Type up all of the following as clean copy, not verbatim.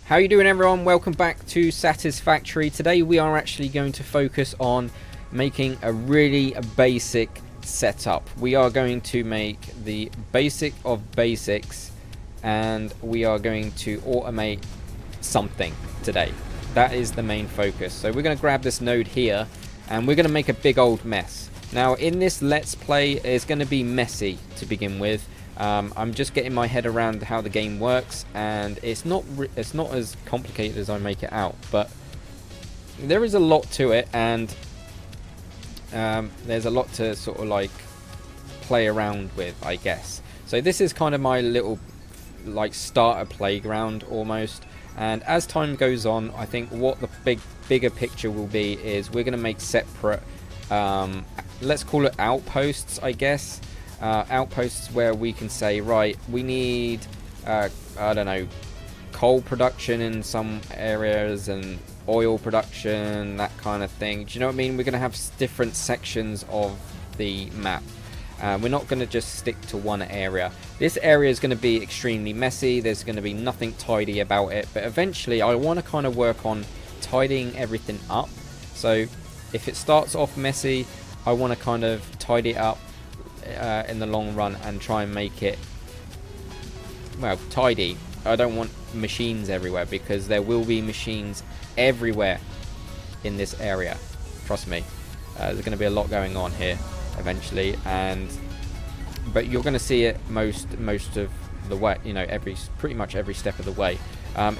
How you doing, everyone? Welcome back to Satisfactory. Today we are actually going to focus on making a really basic setup. We are going to make the basic of basics and we are going to automate something today. That is the main focus. So we're going to grab this node here and we're going to make a big old mess. Now in this let's play, it's going to be messy to begin with. I'm just getting my head around how the game works, and it's not as complicated as I make it out, but there is a lot to it, and there's a lot to sort of like play around with, I guess. So this is kind of my little like starter playground almost, and as time goes on, I think what the bigger picture will be is we're going to make separate let's call it outposts, I guess. Outposts where we can say, right, we need I don't know, coal production in some areas and oil production, that kind of thing. Do you know what I mean? We're going to have different sections of the map. We're not going to just stick to one area. This area is going to be extremely messy. There's going to be nothing tidy about it, but eventually I want to kind of work on tidying everything up. So if it starts off messy, I want to kind of tidy it up in the long run and try and make it, well, tidy. I don't want machines everywhere, because there will be machines everywhere in this area, trust me. There's going to be a lot going on here eventually, but you're going to see it most of the way, you know, pretty much every step of the way.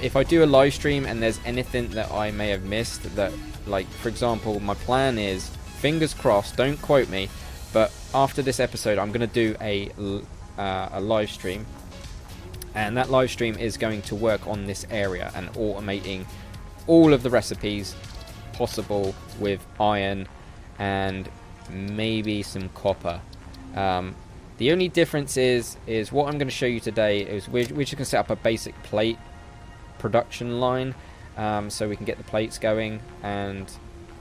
If I do a live stream and there's anything that I may have missed, that, like, for example, my plan is, fingers crossed, don't quote me, but after this episode I'm going to do a live stream, and that live stream is going to work on this area and automating all of the recipes possible with iron and maybe some copper. The only difference is what I'm going to show you today is we're just going to set up a basic plate production line, so we can get the plates going, and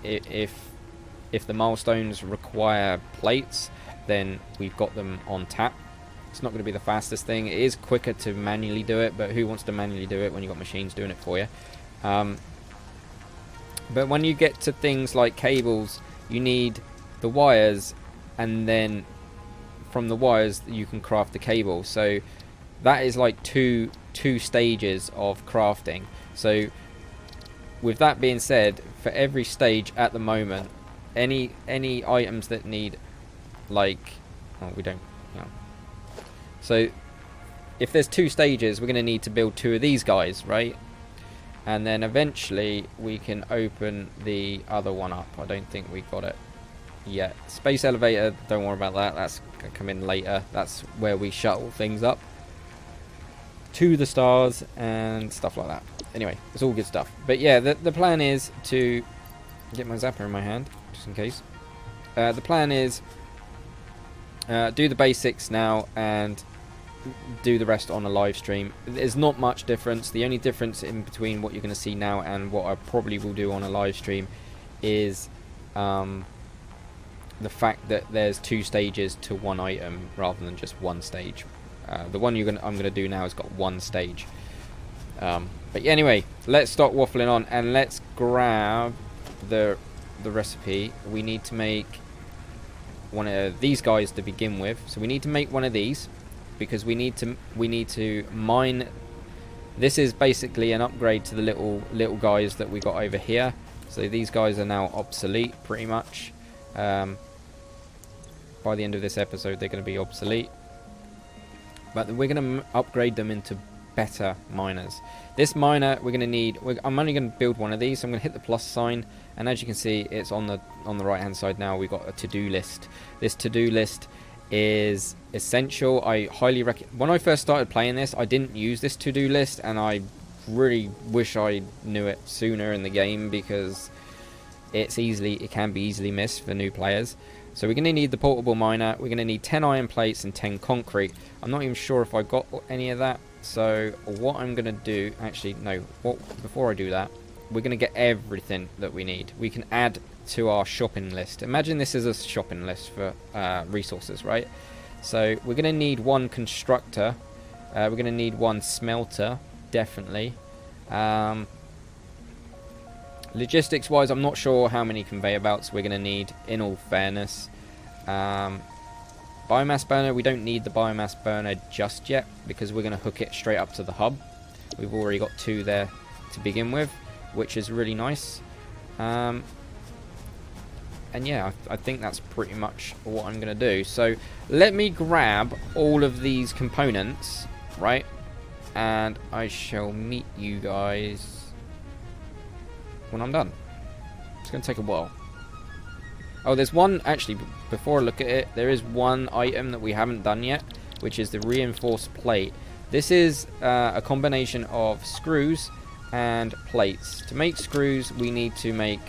if the milestones require plates, then we've got them on tap. It's not going to be the fastest thing. It is quicker to manually do it, but who wants to manually do it when you've got machines doing it for you? But when you get to things like cables, you need the wires, and then from the wires you can craft the cable. So that is like two stages of crafting. So with that being said, for every stage at the moment, any items that need, like, oh, we don't, you know. So if there's 2 stages, we're going to need to build 2 of these guys, right? And then eventually we can open the other one up. I don't think we got it yet. Space elevator, don't worry about that. That's going to come in later. That's where we shuttle things up to the stars and stuff like that. Anyway, it's all good stuff. But yeah, the plan is to get my zapper in my hand, just in case. The plan is do the basics now and do the rest on a live stream. There's not much difference. The only difference in between what you're going to see now and what I probably will do on a live stream is the fact that there's 2 stages to one item rather than just one stage. The one I'm going to do now has got 1 stage. But yeah, anyway, let's stop waffling on and let's grab the recipe. We need to make one of these guys to begin with. So we need to make one of these because we need to mine. This is basically an upgrade to the little guys that we got over here. So these guys are now obsolete pretty much. By the end of this episode they're going to be obsolete, but we're going to upgrade them into better miners. This miner we're going to need, I'm only going to build one of these, so I'm going to hit the plus sign, and as you can see it's on the right hand side now. We've got a to-do list. This to-do list is essential. I highly recommend. When I first started playing this, I didn't use this to-do list, and I really wish I knew it sooner in the game, because it can be easily missed for new players. So we're going to need the portable miner, we're going to need 10 iron plates and 10 concrete. I'm not even sure if I got any of that. So what I'm going to do, actually no, before I do that, we're going to get everything that we need. We can add to our shopping list. Imagine this is a shopping list for resources, right? So we're going to need 1 constructor, we're going to need 1 smelter, definitely. Logistics wise, I'm not sure how many conveyor belts we're going to need, in all fairness. Biomass burner, we don't need the biomass burner just yet, because we're going to hook it straight up to the hub. We've already got 2 there to begin with, which is really nice. And yeah, I think that's pretty much what I'm going to do. So let me grab all of these components, right? And I shall meet you guys when I'm done. It's going to take a while. Oh, there's one, actually, before I look at it, there is one item that we haven't done yet, which is the reinforced plate. This is a combination of screws and plates. To make screws, we need to make...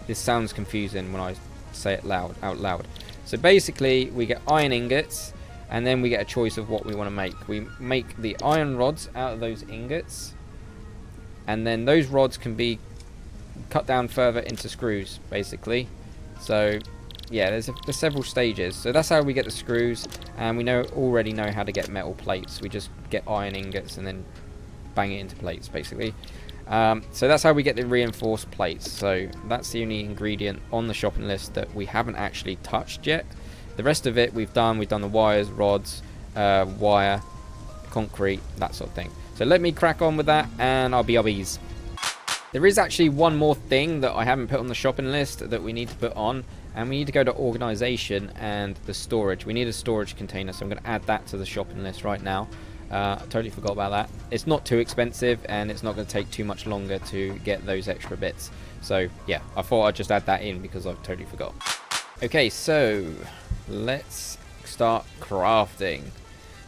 This sounds confusing when I say it out loud. So basically, we get iron ingots, and then we get a choice of what we want to make. We make the iron rods out of those ingots, and then those rods can be cut down further into screws, basically. So yeah, there's several stages. So that's how we get the screws, and we already know how to get metal plates. We just get iron ingots and then bang it into plates, basically. So that's how we get the reinforced plates. So that's the only ingredient on the shopping list that we haven't actually touched yet. The rest of it we've done the wires, rods, wire, concrete, that sort of thing. So let me crack on with that, and I'll be obbies. There is actually one more thing that I haven't put on the shopping list that we need to put on, and we need to go to organization and the storage. We need a storage container, so I'm going to add that to the shopping list right now. I totally forgot about that. It's not too expensive, and it's not going to take too much longer to get those extra bits. So yeah, I thought I'd just add that in because I've totally forgot. Okay, so let's start crafting.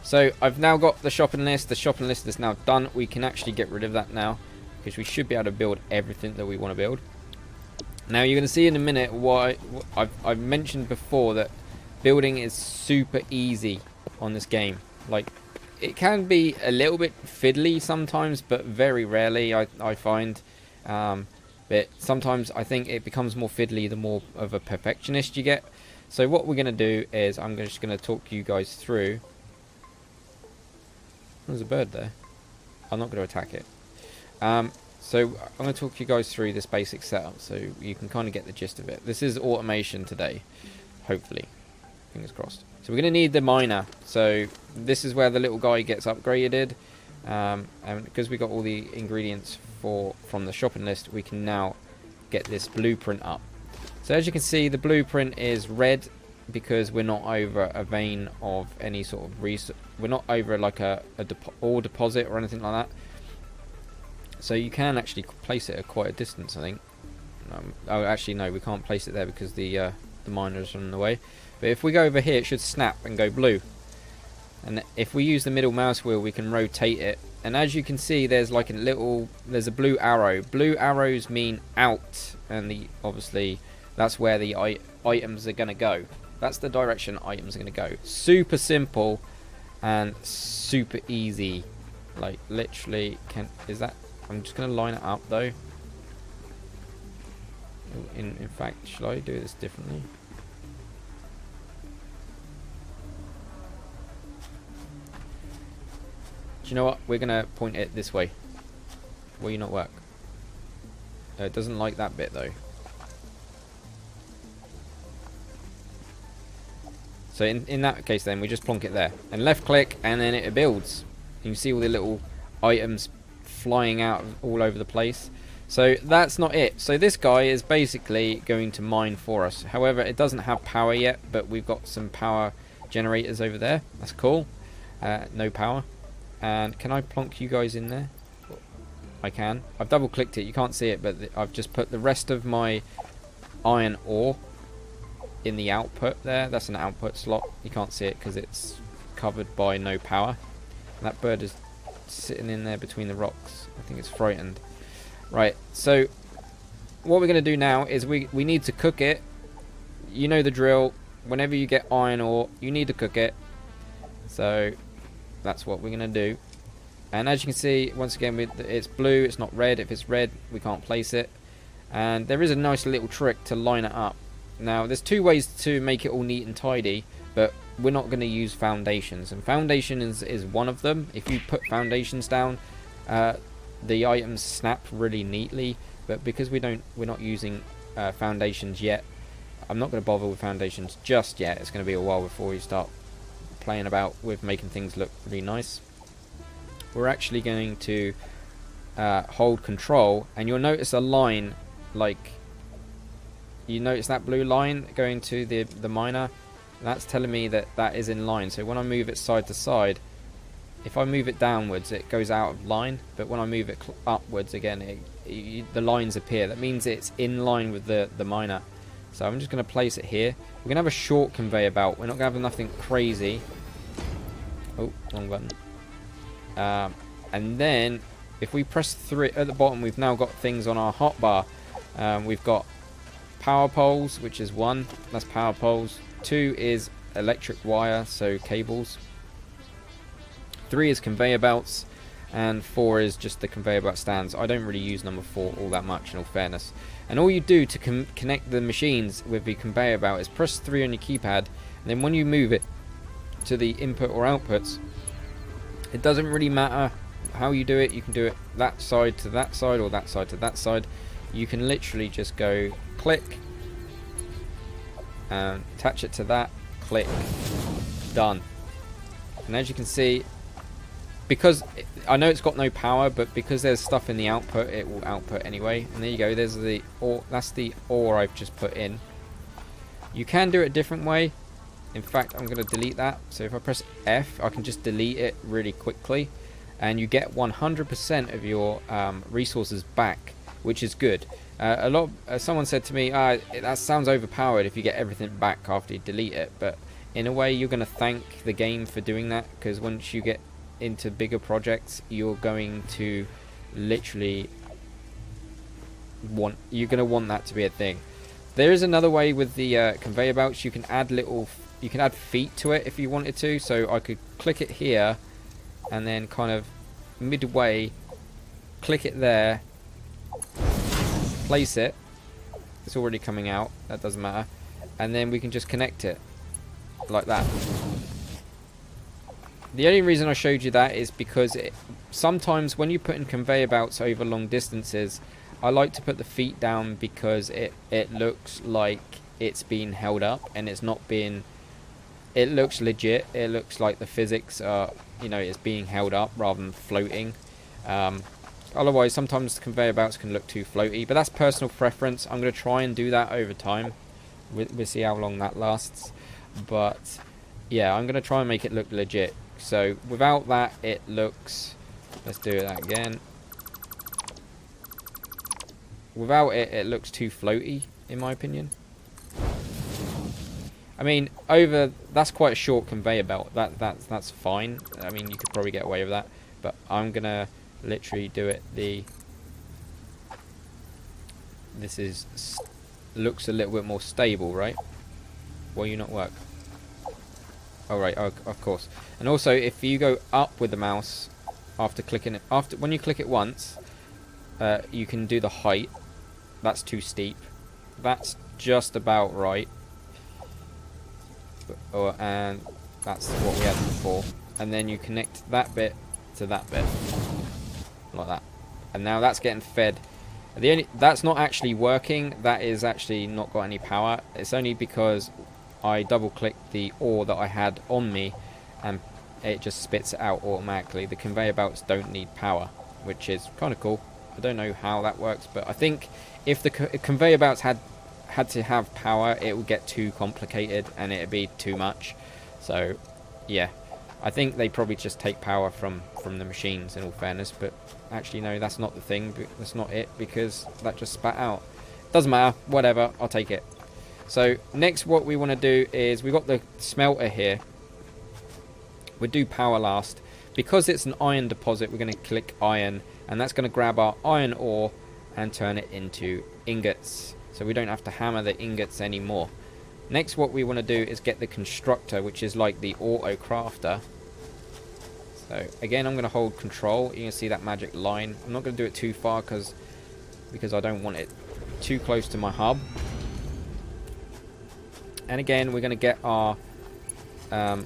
So I've now got the shopping list. The shopping list is now done. We can actually get rid of that now, because we should be able to build everything that we want to build. Now you're going to see in a minute why I've mentioned before that building is super easy on this game. Like, it can be a little bit fiddly sometimes, but very rarely I find. But sometimes I think it becomes more fiddly the more of a perfectionist you get. So what we're going to do is I'm just going to talk you guys through. There's a bird there. I'm not going to attack it. So I'm going to talk you guys through this basic setup so you can kind of get the gist of it. This is automation today, hopefully. Fingers crossed. So we're going to need the miner. So this is where the little guy gets upgraded. And because we got all the ingredients from the shopping list, we can now get this blueprint up. So as you can see, the blueprint is red because we're not over a vein of any sort of resource. We're not over like ore deposit or anything like that. So you can actually place it at quite a distance, I think. Oh, actually no, we can't place it there because the miners are in the way. But if we go over here, it should snap and go blue. And if we use the middle mouse wheel, we can rotate it. And as you can see, there's like there's a blue arrow. Blue arrows mean out, and obviously that's where the items are going to go. That's the direction items are going to go. Super simple and super easy. Like literally, I'm just going to line it up though. In fact, should I do this differently? Do you know what? We're going to point it this way. Will you not work? It doesn't like that bit though. So in that case then, we just plonk it there. And left click, and then it builds. You can see all the little items flying out all over the place. So that's not it. So this guy is basically going to mine for us. However, it doesn't have power yet, but we've got some power generators over there. That's cool. No power. And can I plonk you guys in there? I can. I've double clicked it. You can't see it, but I've just put the rest of my iron ore in the output there. That's an output slot. You can't see it because it's covered by no power. And that bird is sitting in there between the rocks. I think it's frightened. Right, so what we're going to do now is we need to cook it. You know the drill. Whenever you get iron ore, you need to cook it. So that's what we're going to do. And as you can see, once again, it's blue, it's not red. If it's red, we can't place it. And there is a nice little trick to line it up. Now, there's two ways to make it all neat and tidy, but we're not going to use foundations. And foundation is one of them. If you put foundations down, the items snap really neatly, but because we're not using foundations yet, I'm not going to bother with foundations just yet. It's going to be a while before we start playing about with making things look really nice. We're actually going to hold control, and you'll notice a line, like, you notice that blue line going to the miner. That's telling me that that is in line. So when I move it side to side, if I move it downwards, it goes out of line, but when I move it upwards again, the lines appear. That means it's in line with the miner. So I'm just going to place it here. We're going to have a short conveyor belt. We're not going to have nothing crazy. Oh, wrong button. And then if we press 3 at the bottom, we've now got things on our hotbar. We've got power poles, which is 1. That's power poles. 2 is electric wire, so cables. 3 is conveyor belts, and 4 is just the conveyor belt stands. I don't really use number 4 all that much, in all fairness. And all you do to connect the machines with the conveyor belt is press 3 on your keypad, and then when you move it to the input or outputs, it doesn't really matter how you do it. You can do it that side to that side, or that side to that side. You can literally just go click and attach it to that, click, done. And as you can see, because I know it's got no power, but because there's stuff in the output, it will output anyway. And there you go, there's the ore. That's the ore I've just put in. You can do it a different way. In fact, I'm going to delete that. So if I press F, I can just delete it really quickly, and you get 100% of your resources back, which is good. Someone said to me, that sounds overpowered if you get everything back after you delete it, but in a way you're going to thank the game for doing that, because once you get into bigger projects, you're going to literally want that to be a thing. There is another way with the conveyor belts. You can add feet to it if you wanted to. So I could click it here, and then kind of midway click it there, place it. It's already coming out, that doesn't matter, and then we can just connect it like that. The only reason I showed you that is because sometimes when you put in conveyor belts over long distances, I like to put the feet down because it looks like it's being held up, and it's not being. It looks legit. It looks like the physics are, it's being held up rather than floating. Otherwise, sometimes the conveyor belts can look too floaty, but that's personal preference. I'm going to try and do that over time. We'll see how long that lasts. But yeah, I'm going to try and make it look legit. So without that, it looks. Let's do that again. Without it, it looks too floaty, in my opinion. I mean, that's quite a short conveyor belt. That's fine. I mean, you could probably get away with that, but I'm gonna literally do it. This looks a little bit more stable, right? Will you not work? Oh right, of course. And also, if you go up with the mouse after clicking it, when you click it once, you can do the height. That's too steep. That's just about right. And that's what we had before. And then you connect that bit to that bit, like that. And now that's getting fed. That's not actually working. That is actually not got any power. It's only because I double clicked the ore that I had on me, and it just spits it out automatically. The conveyor belts don't need power, which is kind of cool. I don't know how that works, but I think if the conveyor belts had to have power, it would get too complicated and it'd be too much. So yeah, I think they probably just take power from the machines, in all fairness. But actually no, that's not the thing. That's not it, because that just spat out. Doesn't matter, whatever, I'll take it. So next, what we want to do is, we've got the smelter here. We'll do power last. Because it's an iron deposit, we're going to click iron, and that's going to grab our iron ore and turn it into ingots. So we don't have to hammer the ingots anymore. Next, what we want to do is get the constructor, which is like the auto crafter. So again, I'm going to hold control. You can see that magic line. I'm not going to do it too far because I don't want it too close to my hub. And again, we're going to get our I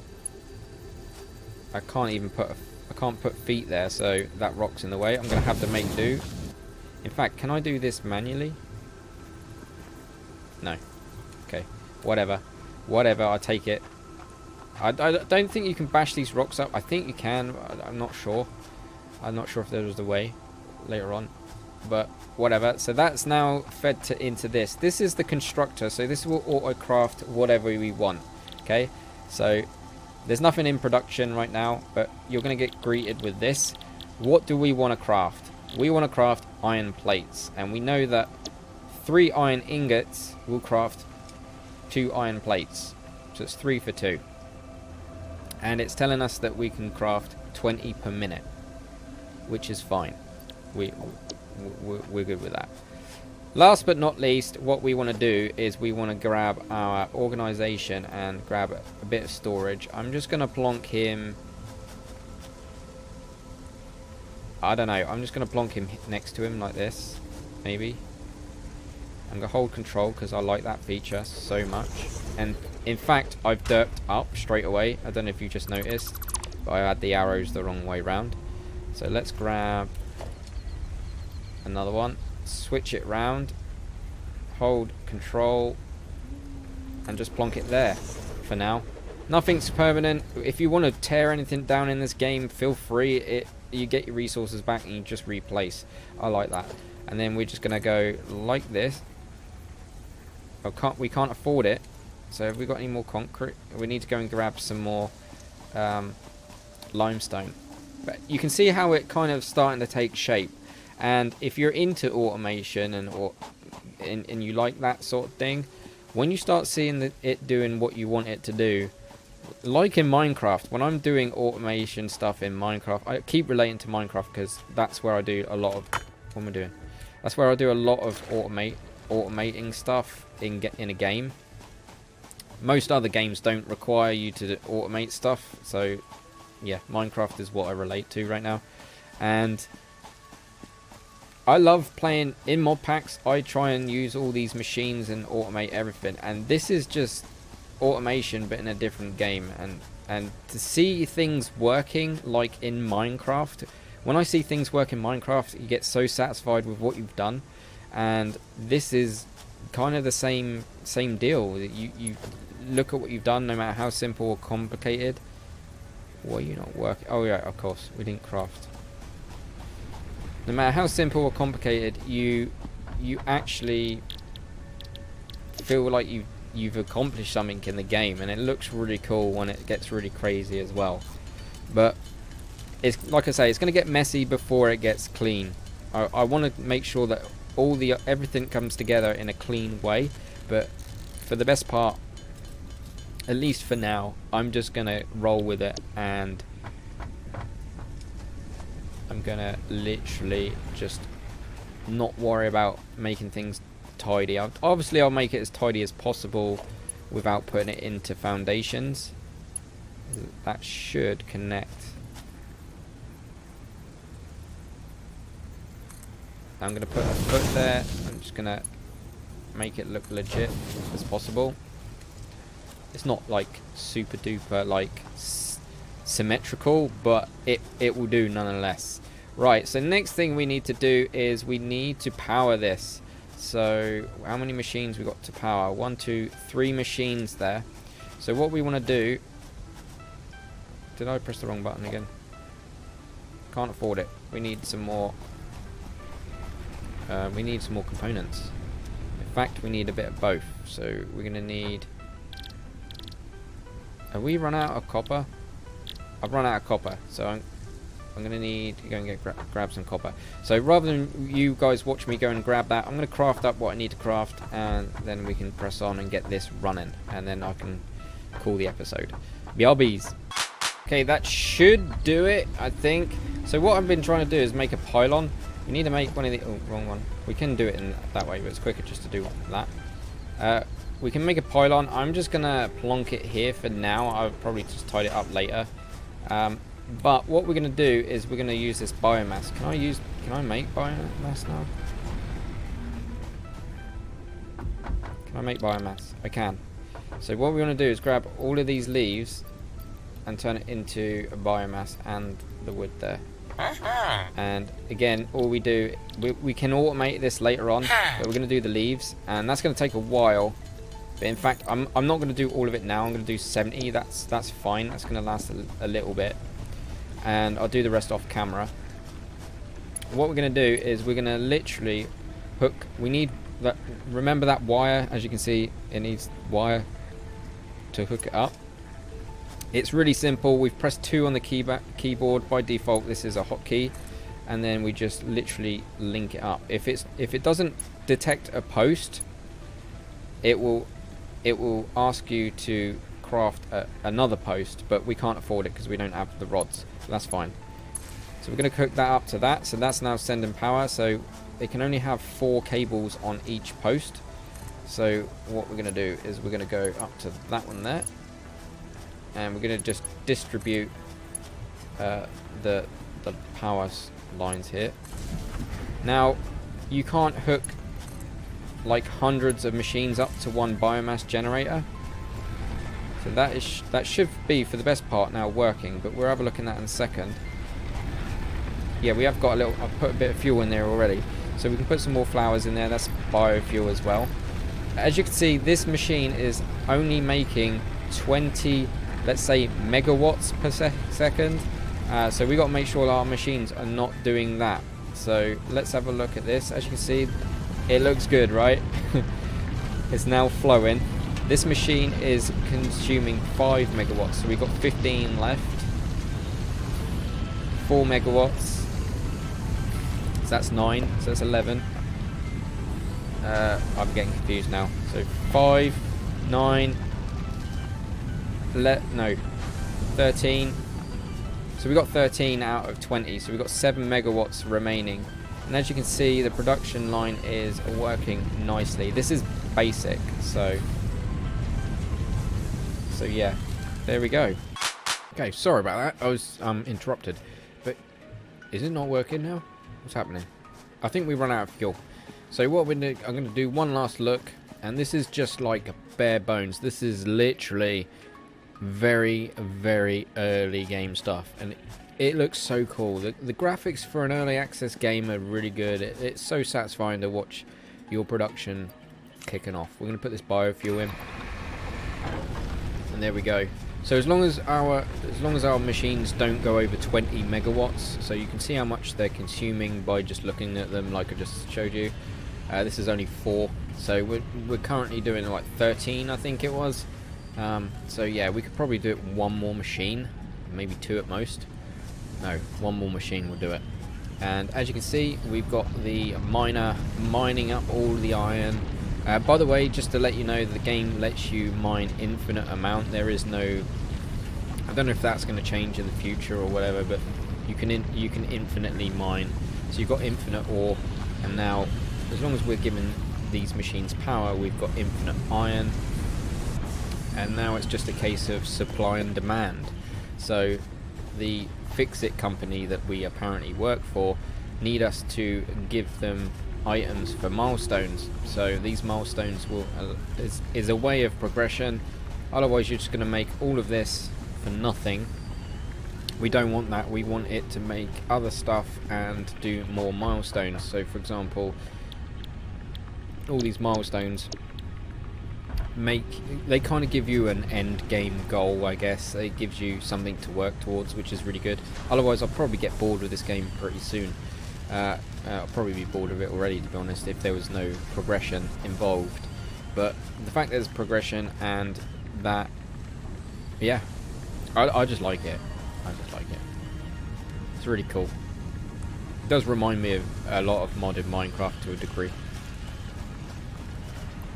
can't even put I can't put feet there, so that rock's in the way. I'm going to have to make do. In fact, can I do this manually? No. Okay. Whatever. Whatever, I take it. I don't think you can bash these rocks up. I think you can. I'm not sure. I'm not sure if there was a way later on. But whatever. So that's now fed into this. This is the constructor. So this will auto-craft whatever we want. Okay. So there's nothing in production right now. But you're going to get greeted with this. What do we want to craft? We want to craft iron plates. And we know that 3 iron ingots will craft 2 iron plates. So it's 3 for 2. And it's telling us that we can craft 20 per minute, which is fine. We're good with that. Last but not least, what we want to do is we want to grab our organization and grab a bit of storage. I'm just going to plonk him. I don't know. I'm just going to plonk him next to him like this, maybe. I'm going to hold control because I like that feature so much. And in fact, I've derped up straight away. I don't know if you just noticed, but I had the arrows the wrong way round. So let's grab another one, switch it round, hold control, and just plonk it there for now. Nothing's permanent. If you want to tear anything down in this game, feel free. You get your resources back and you just replace. I like that. And then we're just going to go like this. We can't afford it. So have we got any more concrete? We need to go and grab some more limestone. But you can see how it kind of starting to take shape. And if you're into automation and you like that sort of thing, when you start seeing it doing what you want it to do, like in Minecraft, when I'm doing automation stuff in Minecraft, I keep relating to Minecraft because that's where I do a lot of... What am I doing? That's where I do a lot of automating stuff in a game. Most other games don't require you to automate stuff, so yeah, Minecraft is what I relate to right now. And I love playing in mod packs. I try and use all these machines and automate everything, and this is just automation but in a different game. And to see things working like in Minecraft, when I see things work in Minecraft, you get so satisfied with what you've done. And this is kind of the same deal. You look at what you've done, no matter how simple or complicated. Why are you not working? Oh yeah, of course, we didn't craft. No matter how simple or complicated, you actually feel like you've accomplished something in the game, and it looks really cool when it gets really crazy as well. But it's like I say, it's going to get messy before it gets clean. I want to make sure that everything comes together in a clean way, but for the best part, at least for now, I'm just gonna roll with it, and I'm gonna literally just not worry about making things tidy. Obviously I'll make it as tidy as possible without putting it into foundations. That should connect. I'm going to put a foot there. I'm just going to make it look legit as possible. It's not like super duper like symmetrical, but it will do nonetheless. Right, so next thing we need to do is we need to power this. So how many machines we got to power? 1, 2, 3 machines there. So what we want to do... Did I press the wrong button again? Can't afford it. We need some more... we need some more components. In fact, we need a bit of both. So we're going to need... Have we run out of copper? I've run out of copper, so I'm going to need to go and grab some copper. So rather than you guys watch me go and grab that, I'm going to craft up what I need to craft, and then we can press on and get this running, and then I can call the episode. BRBs. Okay, that should do it, I think. So what I've been trying to do is make a pylon. We need to make one of the... Oh, wrong one. We can do it in that way, but it's quicker just to do that. We can make a pylon. I'm just going to plonk it here for now. I'll probably just tidy it up later. But what we're going to do is we're going to use this biomass. Can I make biomass now? Can I make biomass? I can. So what we want to do is grab all of these leaves and turn it into a biomass and the wood there. And again, all we do, we can automate this later on, but we're going to do the leaves, and that's going to take a while. But in fact, I'm not going to do all of it now. I'm going to do 70. That's fine. That's going to last a little bit, and I'll do the rest off camera. What we're going to do is we're going to literally hook. We need that. Remember that wire? As you can see, it needs wire to hook it up. It's really simple. We've pressed 2 on the keyboard. By default, this is a hotkey, and then we just literally link it up. If it doesn't detect a post, it will ask you to craft another post, but we can't afford it because we don't have the rods. So that's fine. So we're going to hook that up to that. So that's now sending power. So they can only have 4 cables on each post. So what we're going to do is we're going to go up to that one there, and we're going to just distribute the power lines here. Now you can't hook like hundreds of machines up to one biomass generator, so that should be for the best part now working, but we'll have a look at that in a second. Yeah, we have got a little, I've put a bit of fuel in there already, so we can put some more flowers in there. That's biofuel as well. As you can see, this machine is only making 20, let's say, megawatts per second. So we got to make sure our machines are not doing that. So let's have a look at this. As you can see, it looks good, right? It's now flowing. This machine is consuming 5 megawatts, so we've got 15 left. 4 megawatts. So that's 9, so that's 11. I'm getting confused now. So 5, 9, no, 13. So we got 13 out of 20. So we've got 7 megawatts remaining. And as you can see, the production line is working nicely. This is basic, so yeah, there we go. Okay, sorry about that. I was interrupted. But is it not working now? What's happening? I think we run out of fuel. So what I'm going to do one last look, and this is just like bare bones. This is literally very, very early game stuff, and it looks so cool. The graphics for an early access game are really good. It's so satisfying to watch your production kicking off. We're going to put this biofuel in, and there we go. So as long as our machines don't go over 20 megawatts, so you can see how much they're consuming by just looking at them, like I just showed you. This is only 4, so we're currently doing like 13, I think it was. So yeah, we could probably do it one more machine, maybe 2 at most. No, 1 more machine will do it. And as you can see, we've got the miner mining up all the iron. By the way, just to let you know, the game lets you mine infinite amount. There is no, I don't know if that's going to change in the future or whatever, but you can infinitely mine. So you've got infinite ore, and now as long as we're giving these machines power, we've got infinite iron. And now it's just a case of supply and demand. So the FICSIT company that we apparently work for need us to give them items for milestones. So these milestones will is a way of progression. Otherwise you're just going to make all of this for nothing. We don't want that. We want it to make other stuff and do more milestones. So for example, all these milestones they kind of give you an end game goal, I guess. It gives you something to work towards, which is really good. Otherwise I'll probably get bored with this game pretty soon. I'll probably be bored of it already, to be honest, if there was no progression involved. But the fact there's progression and that, yeah, I just like it. I just like it. It's really cool. It does remind me of a lot of modded Minecraft to a degree.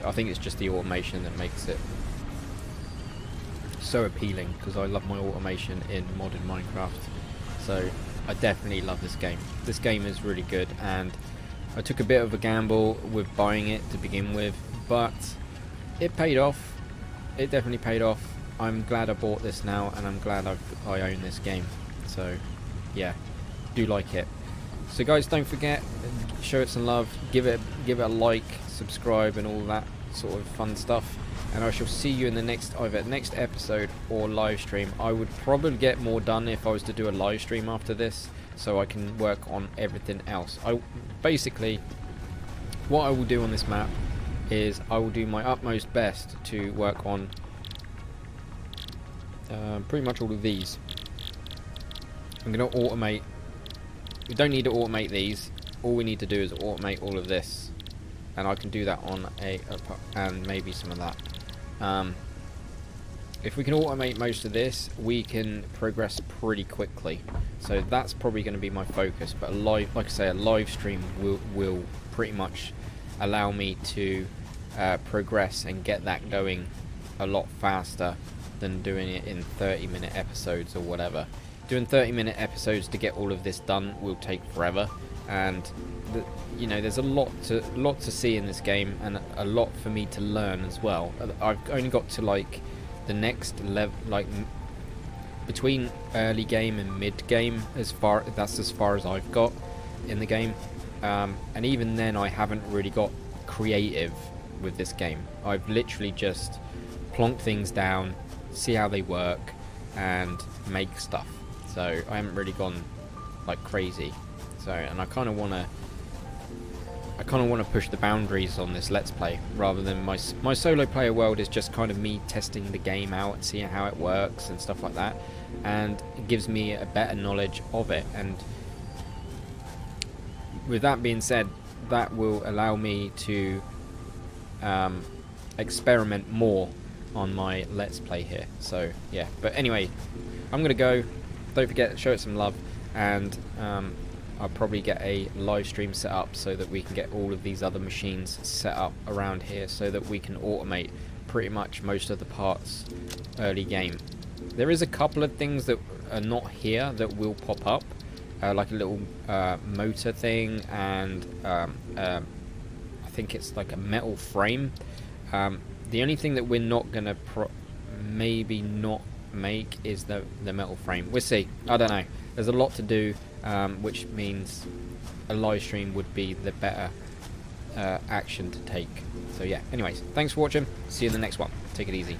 I think it's just the automation that makes it so appealing, because I love my automation in modded Minecraft. So I definitely love this game. This game is really good, and I took a bit of a gamble with buying it to begin with, but it paid off. It definitely paid off. I'm glad I bought this now, and I'm glad I own this game. So yeah, do like it. So guys, don't forget, show it some love, give it a like, subscribe and all that sort of fun stuff. and I shall see you in the next, either next episode or live stream. I would probably get more done if I was to do a live stream after this, so I can work on everything else. Basically, what I will do on this map is I will do my utmost best to work on pretty much all of these. I'm going to automate. We don't need to automate these. All we need to do is automate all of this, and I can do that on and maybe some of that. If we can automate most of this, we can progress pretty quickly. So that's probably going to be my focus. But like I say, a live stream will pretty much allow me to progress and get that going a lot faster than doing it in 30-minute episodes or whatever. Doing 30-minute episodes to get all of this done will take forever, and you know, there's a lot to see in this game, and a lot for me to learn as well. I've only got to like the next level, like between early game and mid game, that's as far as I've got in the game, and even then I haven't really got creative with this game. I've literally just plonked things down, see how they work, and make stuff. So I haven't really gone like crazy. So, and I kind of want to push the boundaries on this Let's Play, rather than my solo player world is just kind of me testing the game out and seeing how it works and stuff like that, and it gives me a better knowledge of it. And with that being said, that will allow me to experiment more on my Let's Play here. So yeah, but anyway, I'm gonna go. Don't forget to show it some love, and I'll probably get a live stream set up so that we can get all of these other machines set up around here, so that we can automate pretty much most of the parts early game. There is a couple of things that are not here that will pop up, like a little motor thing, and I think it's like a metal frame. The only thing that we're not gonna maybe not make is the metal frame. We'll see. I don't know. There's a lot to do, which means a live stream would be the better action to take. So yeah, anyways, thanks for watching. See you in the next one. Take it easy.